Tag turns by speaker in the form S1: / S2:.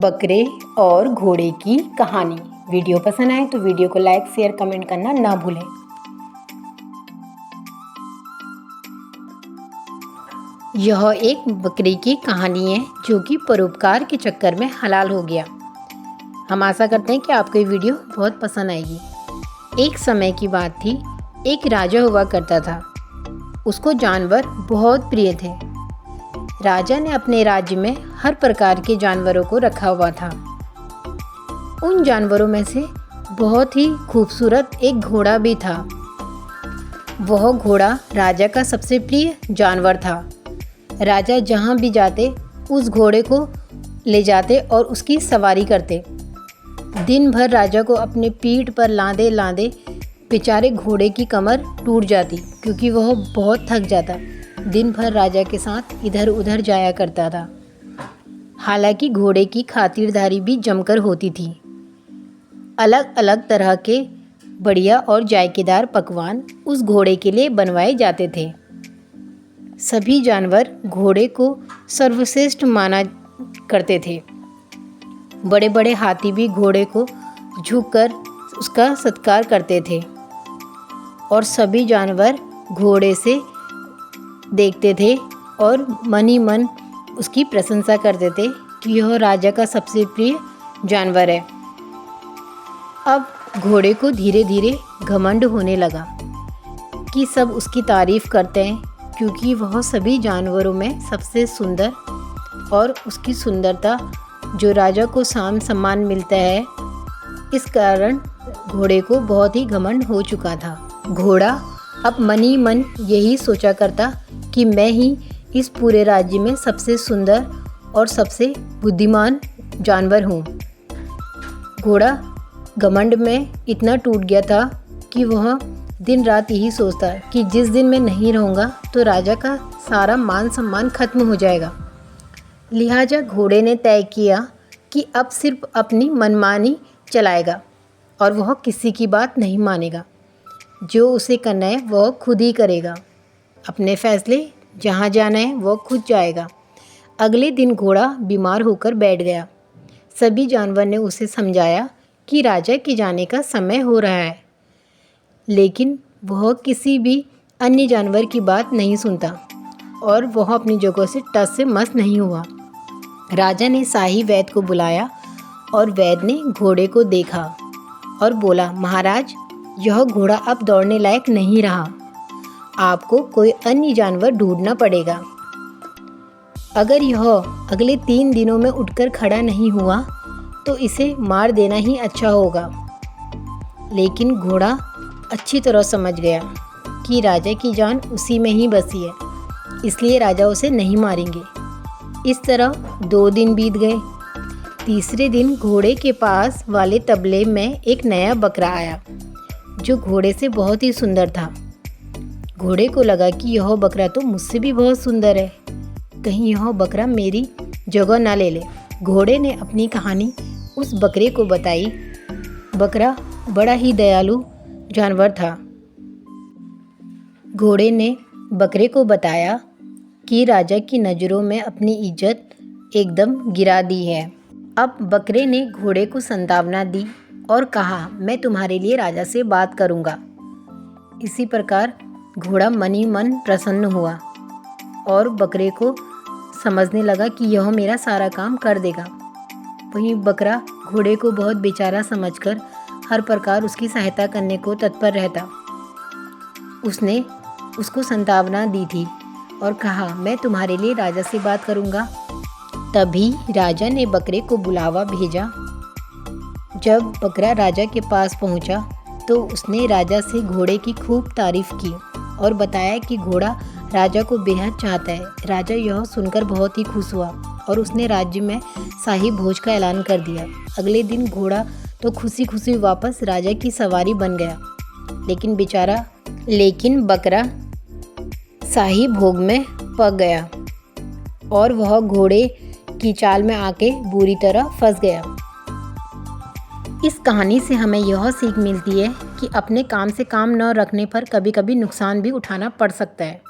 S1: बकरे और घोड़े की कहानी। वीडियो पसंद आए तो वीडियो को लाइक शेयर कमेंट करना ना भूलें। यह एक बकरे की कहानी है जो कि परोपकार के चक्कर में हलाल हो गया। हम आशा करते हैं कि आपको ये वीडियो बहुत पसंद आएगी। एक समय की बात थी, एक राजा हुआ करता था। उसको जानवर बहुत प्रिय थे। राजा ने अपने राज्य में हर प्रकार के जानवरों को रखा हुआ था। उन जानवरों में से बहुत ही खूबसूरत एक घोड़ा भी था। वह घोड़ा राजा का सबसे प्रिय जानवर था। राजा जहाँ भी जाते उस घोड़े को ले जाते और उसकी सवारी करते। दिन भर राजा को अपने पीठ पर लादे लादे बेचारे घोड़े की कमर टूट जाती, क्योंकि वह बहुत थक जाता। दिन भर राजा के साथ इधर उधर जाया करता था। हालांकि घोड़े की खातिरदारी भी जमकर होती थी। अलग अलग तरह के बढ़िया और जायकेदार पकवान उस घोड़े के लिए बनवाए जाते थे। सभी जानवर घोड़े को सर्वश्रेष्ठ माना करते थे। बड़े बड़े हाथी भी घोड़े को झुककर उसका सत्कार करते थे और सभी जानवर घोड़े से देखते थे और मन ही मन उसकी प्रशंसा करते थे कि यह राजा का सबसे प्रिय जानवर है। अब घोड़े को धीरे धीरे घमंड होने लगा कि सब उसकी तारीफ़ करते हैं, क्योंकि वह सभी जानवरों में सबसे सुंदर और उसकी सुंदरता जो राजा को सम्मान मिलता है, इस कारण घोड़े को बहुत ही घमंड हो चुका था। घोड़ा अब मन ही मन यही सोचा करता कि मैं ही इस पूरे राज्य में सबसे सुंदर और सबसे बुद्धिमान जानवर हूँ। घोड़ा घमंड में इतना टूट गया था कि वह दिन रात यही सोचता कि जिस दिन मैं नहीं रहूँगा तो राजा का सारा मान सम्मान खत्म हो जाएगा। लिहाजा घोड़े ने तय किया कि अब सिर्फ अपनी मनमानी चलाएगा और वह किसी की बात नहीं मानेगा। जो उसे करना है वह खुद ही करेगा। अपने फैसले जहाँ जाना है वह खुद जाएगा। अगले दिन घोड़ा बीमार होकर बैठ गया। सभी जानवर ने उसे समझाया कि राजा के जाने का समय हो रहा है, लेकिन वह किसी भी अन्य जानवर की बात नहीं सुनता और वह अपनी जगह से टस से मस नहीं हुआ। राजा ने शाही वैद्य को बुलाया और वैद्य ने घोड़े को देखा और बोला, महाराज, यह घोड़ा अब दौड़ने लायक नहीं रहा। आपको कोई अन्य जानवर ढूंढना पड़ेगा। अगर यह अगले 3 दिनों में उठकर खड़ा नहीं हुआ तो इसे मार देना ही अच्छा होगा। लेकिन घोड़ा अच्छी तरह समझ गया कि राजा की जान उसी में ही बसी है, इसलिए राजा उसे नहीं मारेंगे। इस तरह 2 दिन बीत गए। तीसरे दिन घोड़े के पास वाले तबले में एक नया बकरा आया जो घोड़े से बहुत ही सुंदर था। घोड़े को लगा कि यह बकरा तो मुझसे भी बहुत सुंदर है, कहीं यह बकरा मेरी जगह ना ले ले। घोड़े ने अपनी कहानी उस बकरे को बताई। बकरा बड़ा ही दयालु जानवर था। घोड़े ने बकरे को बताया कि राजा की नज़रों में अपनी इज्जत एकदम गिरा दी है। अब बकरे ने घोड़े को सांत्वना दी और कहा, मैं तुम्हारे लिए राजा से बात करूँगा। इसी प्रकार घोड़ा मन ही मन प्रसन्न हुआ और बकरे को समझने लगा कि यह मेरा सारा काम कर देगा। वहीं बकरा घोड़े को बहुत बेचारा समझकर हर प्रकार उसकी सहायता करने को तत्पर रहता। उसने उसको सांत्वना दी थी और कहा, मैं तुम्हारे लिए राजा से बात करूँगा। तभी राजा ने बकरे को बुलावा भेजा। जब बकरा राजा के पास पहुँचा तो उसने राजा से घोड़े की खूब तारीफ़ की और बताया कि घोड़ा राजा को बेहद चाहता है। राजा यह सुनकर बहुत ही खुश हुआ और उसने राज्य में शाही भोज का ऐलान कर दिया। अगले दिन घोड़ा तो खुशी खुशी वापस राजा की सवारी बन गया, लेकिन बकरा शाही भोग में पक गया और वह घोड़े की चाल में आके बुरी तरह फंस गया। इस कहानी से हमें यह सीख मिलती है कि अपने काम से काम न रखने पर कभी कभी नुकसान भी उठाना पड़ सकता है।